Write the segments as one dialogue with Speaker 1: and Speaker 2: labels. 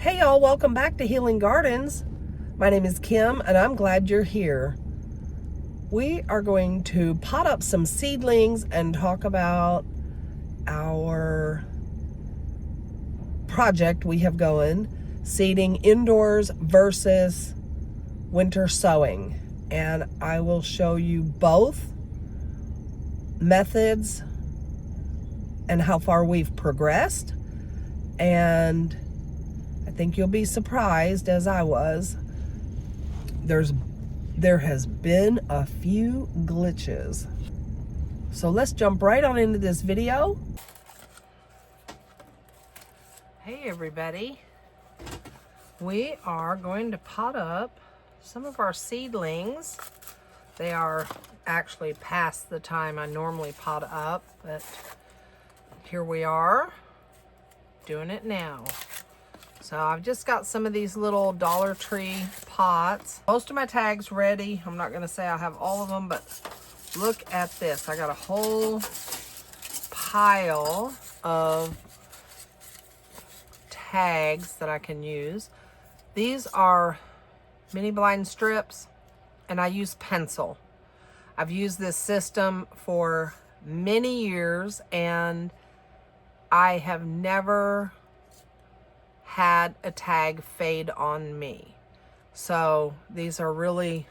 Speaker 1: Hey y'all, welcome back to Healing Gardens. My name is Kim and I'm glad you're here. We are going to pot up some seedlings and talk about our project we have going, seeding indoors versus winter sowing. And I will show you both methods and how far we've progressed. And I think you'll be surprised, as I was. There has been a few glitches. So let's jump right on into this video. Hey everybody. We are going to pot up some of our seedlings. They are actually past the time I normally pot up, but here we are doing it now. So I've just got some of these little Dollar Tree pots. Most of my tags ready. I'm not gonna say I have all of them, but look at this. I got a whole pile of tags that I can use. These are mini blind strips and I use pencil. I've used this system for many years and I have never had a tag fade on me. So these are really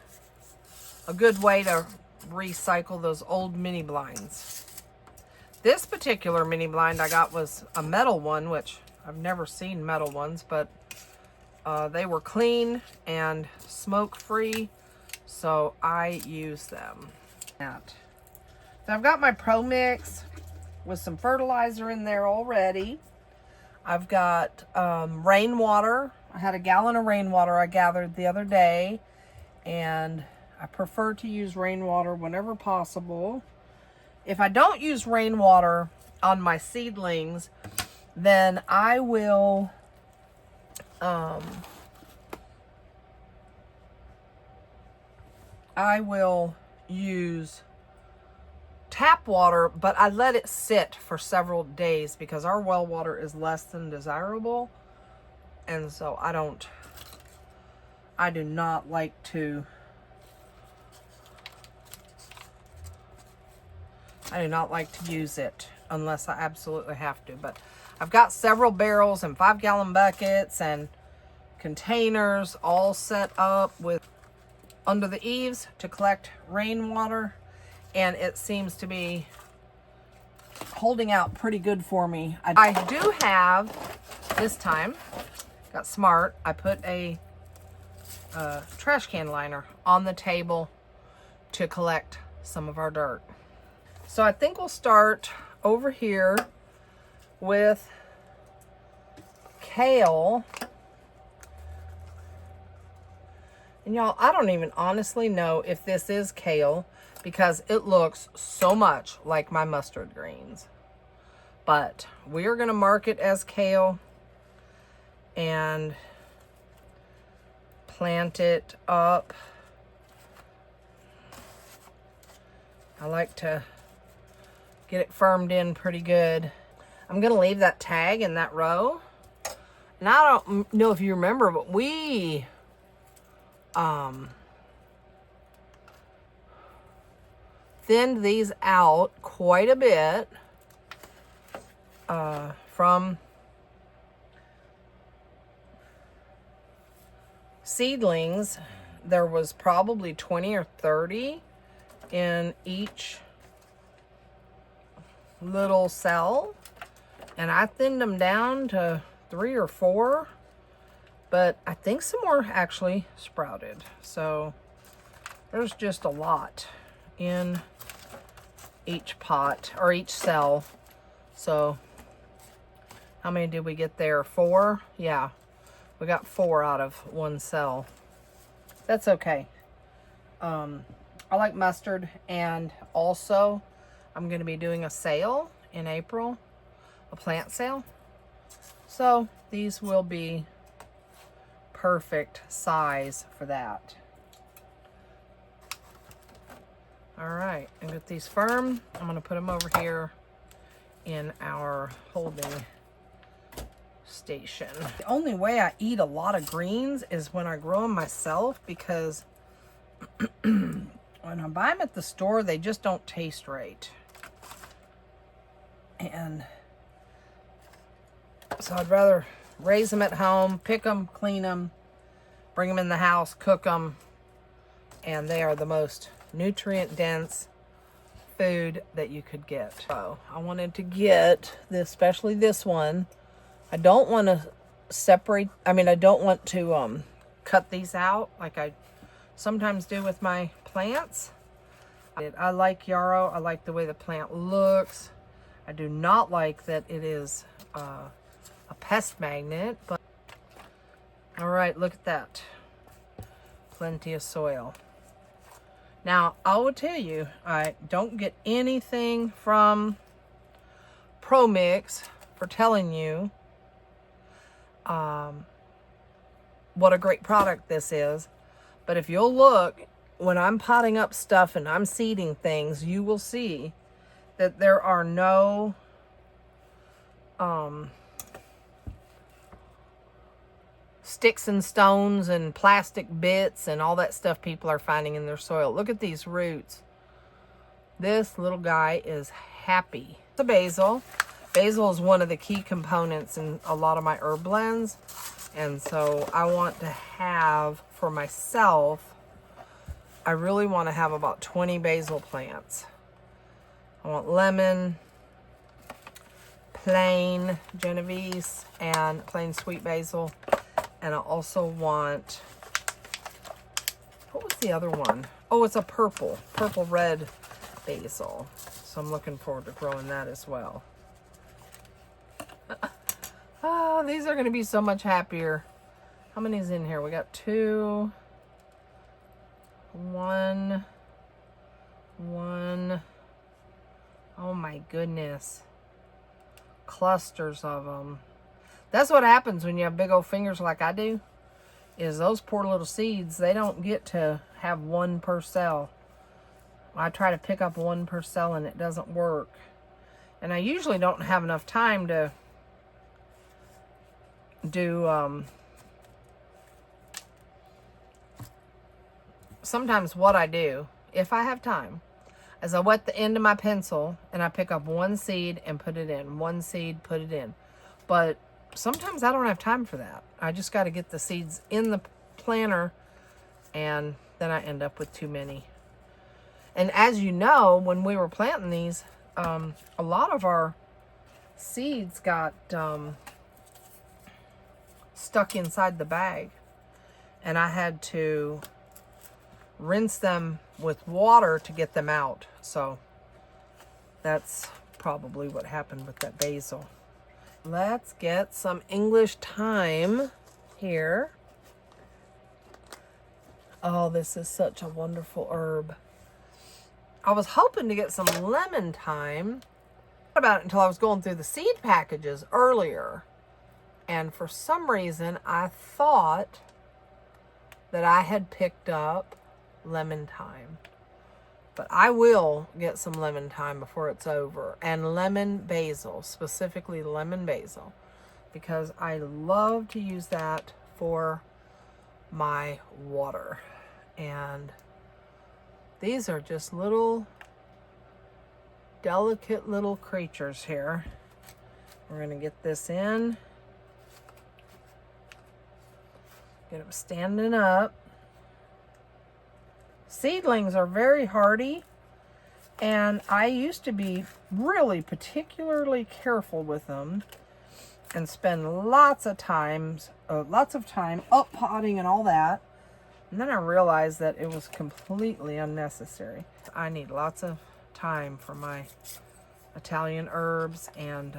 Speaker 1: a good way to recycle those old mini blinds. This particular mini blind I got was a metal one, which I've never seen metal ones, but they were clean and smoke free, so I use them. So I've got my Pro Mix with some fertilizer in there already. I've got rainwater. I had a gallon of rainwater I gathered the other day, and I prefer to use rainwater whenever possible. If I don't use rainwater on my seedlings, then I will use tap water, but I let it sit for several days because our well water is less than desirable, and so I do not like to use it unless I absolutely have to. But I've got several barrels and 5-gallon buckets and containers all set up with under the eaves to collect rainwater, and it seems to be holding out pretty good for me. I do have, this time, got smart, I put a trash can liner on the table to collect some of our dirt. So I think we'll start over here with kale. And y'all, I don't even honestly know if this is kale because it looks so much like my mustard greens. But we are going to mark it as kale and plant it up. I like to get it firmed in pretty good. I'm going to leave that tag in that row. And I don't know if you remember, but we thinned these out quite a bit from seedlings. There was probably 20 or 30 in each little cell, and I thinned them down to 3 or 4, but I think some more actually sprouted. So there's just a lot in each pot or each cell. So how many did we get there? 4? Yeah, we got 4 out of one cell. That's okay. I like mustard, and also I'm going to be doing a sale in April, a plant sale. So these will be perfect size for that. All right, and get these firm. I'm going to put them over here in our holding station. The only way I eat a lot of greens is when I grow them myself, because when I buy them at the store, they just don't taste right. And so I'd rather raise them at home, pick them, clean them, bring them in the house, cook them, and they are the most nutrient dense food that you could get. So I wanted to get this, especially this one. I don't want to separate, I don't want to cut these out like I sometimes do with my plants. I like yarrow. I like the way the plant looks. I do not like that it is a pest magnet, but all right, look at that. Plenty of soil. Now, I will tell you, I don't get anything from ProMix for telling you what a great product this is. But if you'll look, when I'm potting up stuff and I'm seeding things, you will see that there are no sticks and stones and plastic bits and all that stuff people are finding in their soil. Look at these roots. This little guy is happy. The basil. Basil is one of the key components in a lot of my herb blends. And so I want to have, for myself, I really want to have about 20 basil plants. I want lemon, plain Genovese, and plain sweet basil. And I also want, what was the other one? Oh, it's a purple red basil. So I'm looking forward to growing that as well. Oh, these are going to be so much happier. How many is in here? We got 2, 1. Oh my goodness. Clusters of them. That's what happens when you have big old fingers like I do, is those poor little seeds, they don't get to have one per cell. I try to pick up one per cell and it doesn't work. And I usually don't have enough time to do, sometimes what I do, if I have time, is I wet the end of my pencil and I pick up one seed and put it in. One seed, put it in. But sometimes I don't have time for that. I just got to get the seeds in the planter, and then I end up with too many. And as you know, when we were planting these, a lot of our seeds got stuck inside the bag, and I had to rinse them with water to get them out. So that's probably what happened with that basil. Let's get some English thyme here. Oh, this is such a wonderful herb. I was hoping to get some lemon thyme. About it until I was going through the seed packages earlier. And for some reason, I thought that I had picked up lemon thyme. But I will get some lemon thyme before it's over. And lemon basil, specifically lemon basil. Because I love to use that for my water. And these are just little, delicate little creatures here. We're going to get this in. Get them standing up. Seedlings are very hardy, and I used to be really particularly careful with them and spend lots of time up potting and all that. And then I realized that it was completely unnecessary. I need lots of time for my Italian herbs, and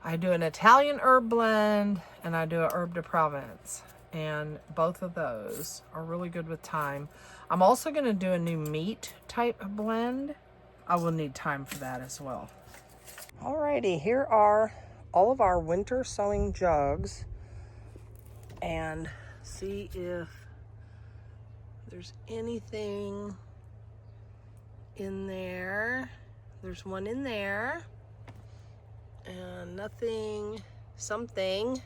Speaker 1: I do an Italian herb blend and I do a herb de Provence, and both of those are really good with thyme. I'm also going to do a new meat type blend. I will need time for that as well. Alrighty, here are all of our winter sowing jugs, and see if there's anything in there There's one in there. And nothing, something.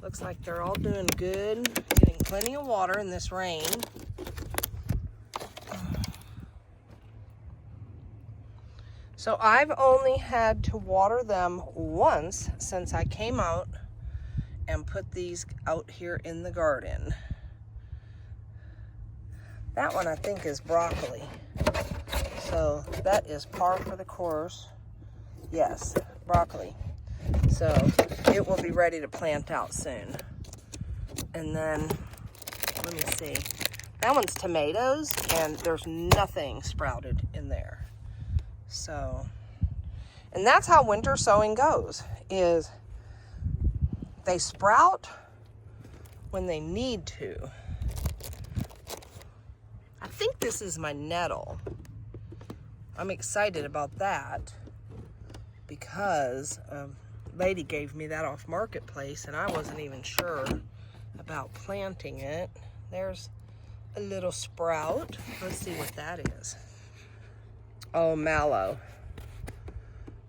Speaker 1: Looks like they're all doing good, getting plenty of water in this rain. So I've only had to water them once since I came out and put these out here in the garden. That one I think is broccoli. So that is par for the course. Yes, broccoli. So it will be ready to plant out soon. And then, let me see. That one's tomatoes, and there's nothing sprouted in there. So, and that's how winter sowing goes, is they sprout when they need to. I think this is my nettle. I'm excited about that because a lady gave me that off Marketplace and I wasn't even sure about planting it. There's a little sprout. Let's see what that is. Oh, mallow.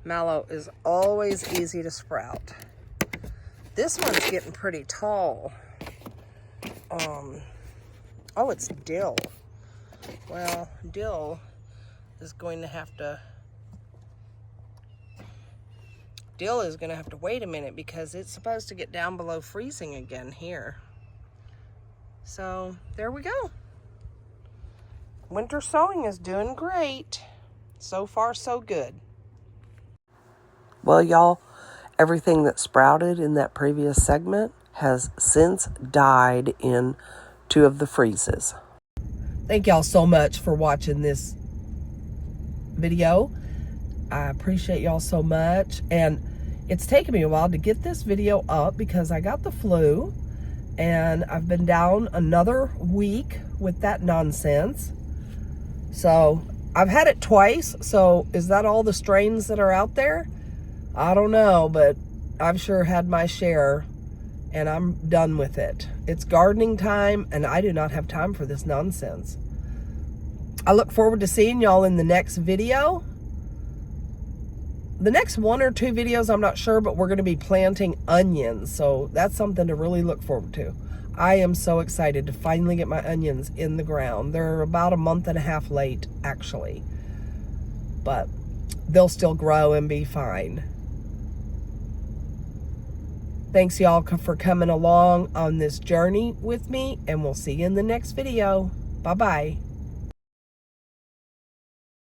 Speaker 1: Mallow is always easy to sprout. This one's getting pretty tall. Oh, it's dill. Well, dill is going to have to wait a minute because it's supposed to get down below freezing again here. So there we go. Winter sowing is doing great. So far, so good. Well, y'all, everything that sprouted in that previous segment has since died in 2 of the freezes. Thank y'all so much for watching this video. I appreciate y'all so much. And it's taken me a while to get this video up because I got the flu and I've been down another week with that nonsense. So I've had it twice. So is that all the strains that are out there? I don't know, but I've sure had my share and I'm done with it. It's gardening time and I do not have time for this nonsense. I look forward to seeing y'all in the next video. The next 1 or 2 videos, I'm not sure, but we're going to be planting onions. So that's something to really look forward to. I am so excited to finally get my onions in the ground. They're about a month and a half late, actually. But they'll still grow and be fine. Thanks, y'all, for coming along on this journey with me, and we'll see you in the next video. Bye-bye.